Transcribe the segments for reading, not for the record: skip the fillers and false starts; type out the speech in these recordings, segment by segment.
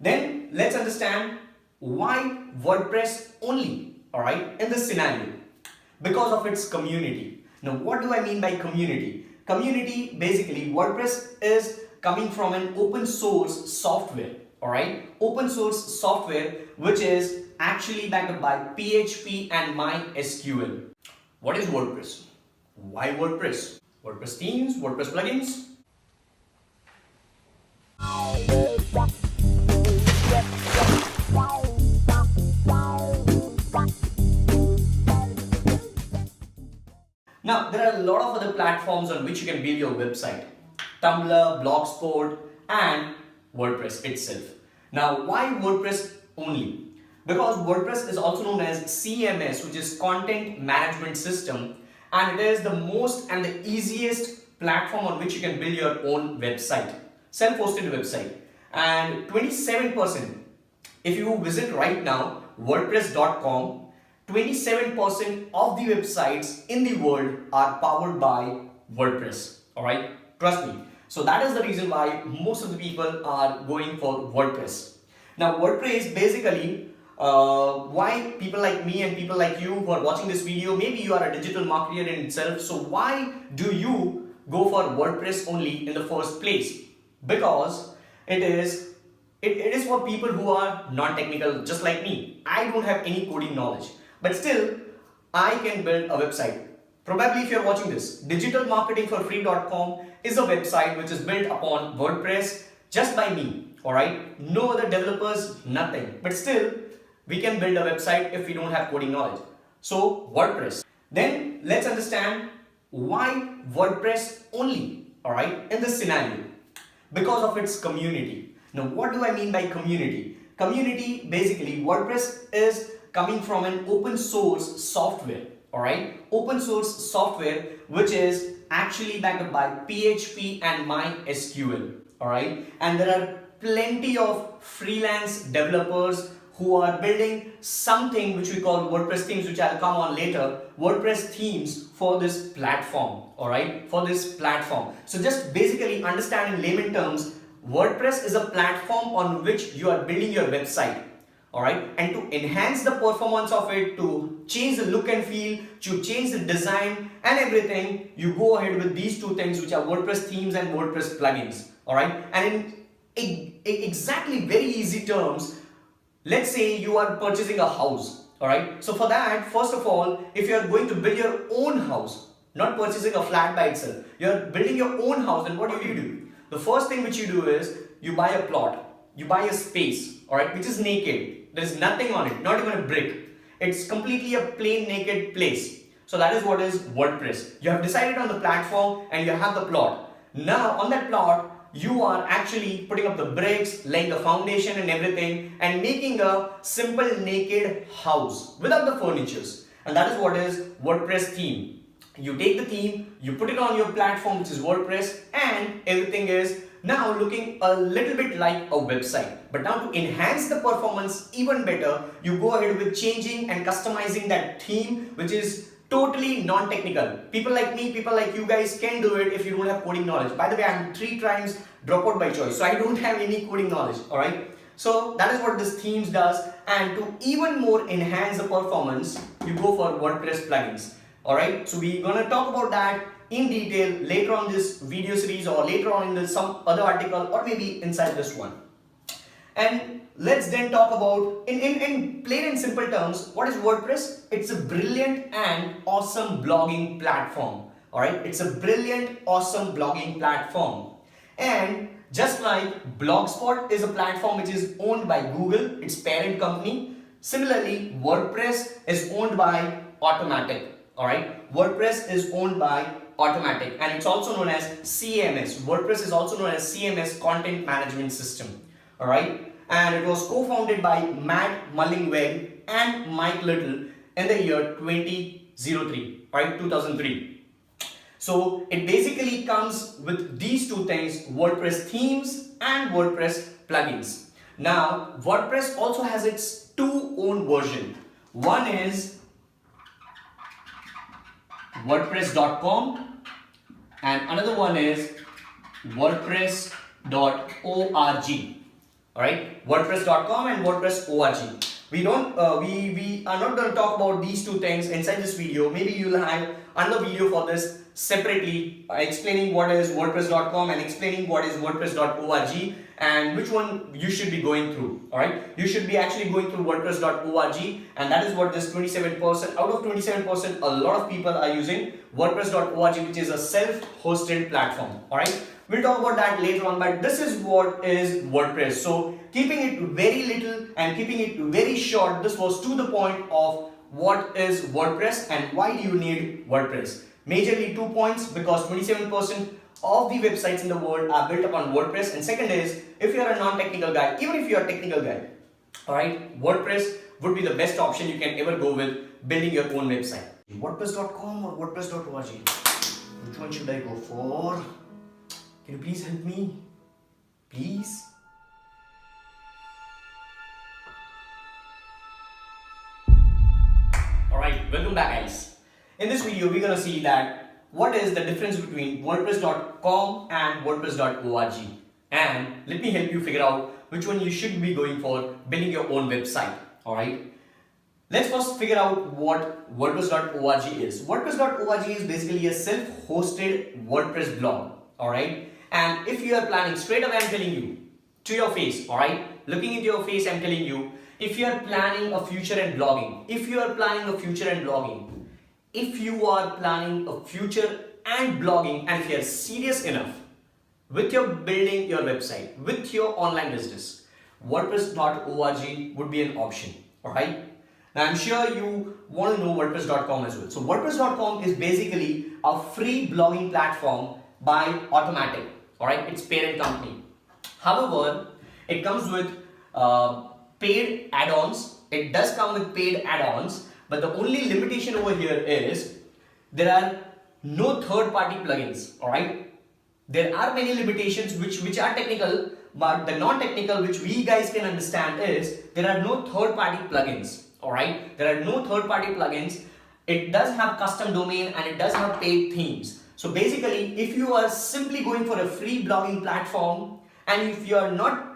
Then let's understand why WordPress only, alright, in this scenario. Because of its community. Now what do I mean by community? Community, basically WordPress is coming from an open source software, alright? Open source software which is actually backed up by PHP and MySQL. What is WordPress? Why WordPress? WordPress themes, WordPress plugins? Now, there are a lot of other platforms on which you can build your website. Tumblr, Blogspot, and WordPress itself. Now, why WordPress only? Because WordPress is also known as CMS, which is Content Management System, and it is the most and the easiest platform on which you can build your own website, self-hosted website. And 27%, if you visit right now, WordPresscom, 27% of the websites in the world are powered by WordPress. Alright, trust me. So that is the reason why most of the people are going for WordPress. Now WordPress basically why people like me and people like you who are watching this video, maybe you are a digital marketer in itself, so why do you go for WordPress only in the first place? Because it is for people who are non-technical, just like me. I don't have any coding knowledge, but still I can build a website. Probably if you're watching this, digitalmarketingforfree.com is a website which is built upon WordPress just by me, alright? No other developers, nothing. But still, we can build a website if we don't have coding knowledge. So, WordPress. Then, let's understand why WordPress only, alright, in this scenario. Because of its community. Now, what do I mean by community? Community, basically, WordPress is coming from an open source software. Alright, open source software which is actually backed up by PHP and MySQL. Alright, and there are plenty of freelance developers who are building something which we call WordPress themes, which I'll come on later. WordPress themes for this platform. Alright, for this platform. So just basically understand in layman terms, WordPress is a platform on which you are building your website. Alright, and to enhance the performance of it, to change the look and feel, to change the design and everything, you go ahead with these two things, which are WordPress themes and WordPress plugins. Alright, and in exactly very easy terms, let's say you are purchasing a house. Alright, so for that, first of all, if you are going to build your own house, not purchasing a flat by itself, you are building your own house, then what do? The first thing which you do is you buy a plot, you buy a space, alright, which is naked. There is nothing on it, not even a brick. It's completely a plain naked place. So that is what is WordPress. You have decided on the platform and you have the plot. Now on that plot, you are actually putting up the bricks, laying the foundation and everything, and making a simple naked house without the furnitures. And that is what is WordPress theme. You take the theme, you put it on your platform, which is WordPress, and everything is now looking a little bit like a website. But now to enhance the performance even better, you go ahead with changing and customizing that theme, which is totally non-technical. People like me, people like you guys can do it if you don't have coding knowledge. By the way, I'm 3 times dropout by choice, so I don't have any coding knowledge, alright? So that is what this themes does, and to even more enhance the performance, you go for WordPress plugins. Alright, so we're gonna talk about that in detail later on this video series, or later on in some other article, or maybe inside this one. And let's then talk about, in plain and simple terms, what is WordPress? It's a brilliant and awesome blogging platform. Alright, it's a brilliant, awesome blogging platform. And just like Blogspot is a platform which is owned by Google, its parent company, similarly WordPress is owned by Automatic. Alright, WordPress is owned by Automatic, and it's also known as CMS. WordPress is also known as CMS, Content Management System. Alright, and it was co-founded by Matt Mullenweg and Mike Little in the year 2003, right, 2003. So it basically comes with these two things, WordPress themes and WordPress plugins. Now, WordPress also has its two own version. One is WordPresscom and another one is WordPress.org. Alright, WordPress.com and WordPress.org. We are not going to talk about these two things inside this video. Maybe you'll have another video for this separately, explaining what is WordPress.com and explaining what is WordPress.org and which one you should be going through. Alright, you should be actually going through WordPress.org, and that is what this 27%, out of 27%, a lot of people are using WordPress.org, which is a self-hosted platform. Alright, we'll talk about that later on, but this is what is WordPress. So keeping it very little and keeping it very short, this was to the point of what is WordPress and why do you need WordPress. Majorly 2 points, because 27% of the websites in the world are built upon WordPress, and second is, if you are a non-technical guy, even if you are a technical guy, alright, WordPress would be the best option you can ever go with building your own website. WordPress.com or WordPress.org? Which one should I go for? Can you please help me? Please? Alright, welcome back guys. In this video, we're going to see that what is the difference between WordPress.com and WordPress.org. And let me help you figure out which one you should be going for building your own website. Alright. Let's first figure out what WordPress.org is. WordPress.org is basically a self-hosted WordPress blog. Alright. And if you are planning, straight away I'm telling you, to your face, alright, looking into your face, I'm telling you, if you are planning a future in blogging, if you are planning a future in blogging, if you are planning a future and blogging, and if you are serious enough with your building your website, with your online business, WordPress.org would be an option. Alright. Now I'm sure you want to know WordPress.com as well. So WordPress.com is basically a free blogging platform by Automatic. Alright, its parent company. However, it comes with paid add-ons. It does come with paid add-ons. But the only limitation over here is there are no third-party plugins. Alright, there are many limitations which are technical, but the non-technical which we guys can understand is there are no third-party plugins. Alright, there are no third-party plugins. It does have custom domain and it does have paid themes. So basically, if you are simply going for a free blogging platform and if you are not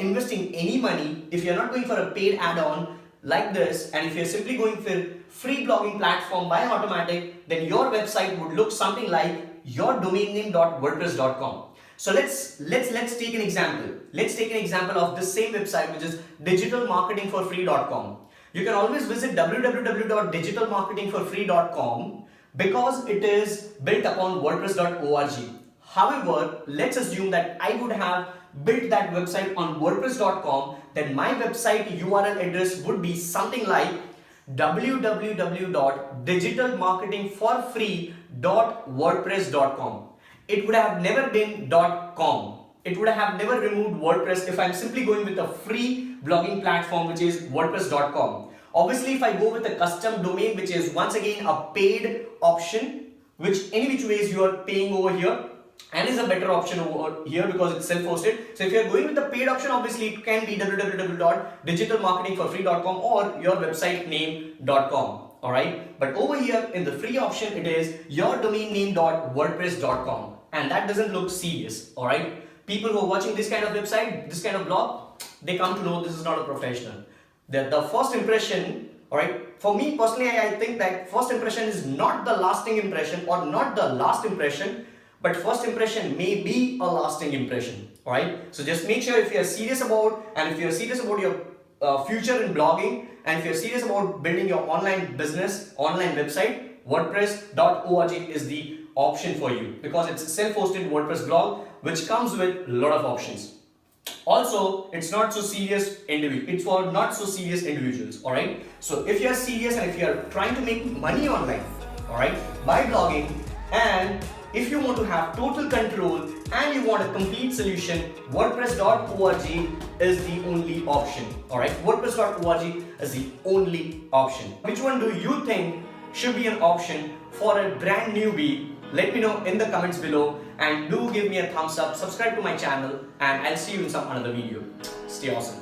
investing any money, if you are not going for a paid add-on like this, and if you're simply going for free blogging platform by Automatic, then your website would look something like your domain name.wordpress.com. So let's take an example. Let's take an example of this same website, which is digitalmarketingforfree.com. You can always visit www.digitalmarketingforfree.com because it is built upon WordPress.org. However, let's assume that I would have built that website on WordPress.com, then my website URL address would be something like www.digitalmarketingforfree.wordpress.com. It would have never been .com. It would have never removed WordPress if I'm simply going with a free blogging platform, which is WordPress.com. Obviously, if I go with a custom domain, which is once again a paid option, which any which ways you are paying over here, and is a better option over here because it's self-hosted. So if you are going with the paid option, obviously it can be www.digitalmarketingforfree.com or your website name.com. Alright, but over here in the free option, it is your domain name.wordpress.com, and that doesn't look serious. Alright, people who are watching this kind of website, this kind of blog, they come to know this is not a professional. The first impression, alright, for me personally, I think that first impression is not the lasting impression or not the last impression, but first impression may be a lasting impression. Alright, so just make sure if you are serious about, and if you are serious about your future in blogging, and if you are serious about building your online business, online website, WordPress.org is the option for you because it's a self-hosted WordPress blog which comes with a lot of options. Also, it's not so serious individual. It's for not so serious individuals. Alright, so if you are serious and if you are trying to make money online, alright, by blogging, and if you want to have total control and you want a complete solution, WordPress.org is the only option. Alright, WordPress.org is the only option. Which one do you think should be an option for a brand newbie? Let me know in the comments below, and do give me a thumbs up, subscribe to my channel, and I'll see you in some another video. Stay awesome.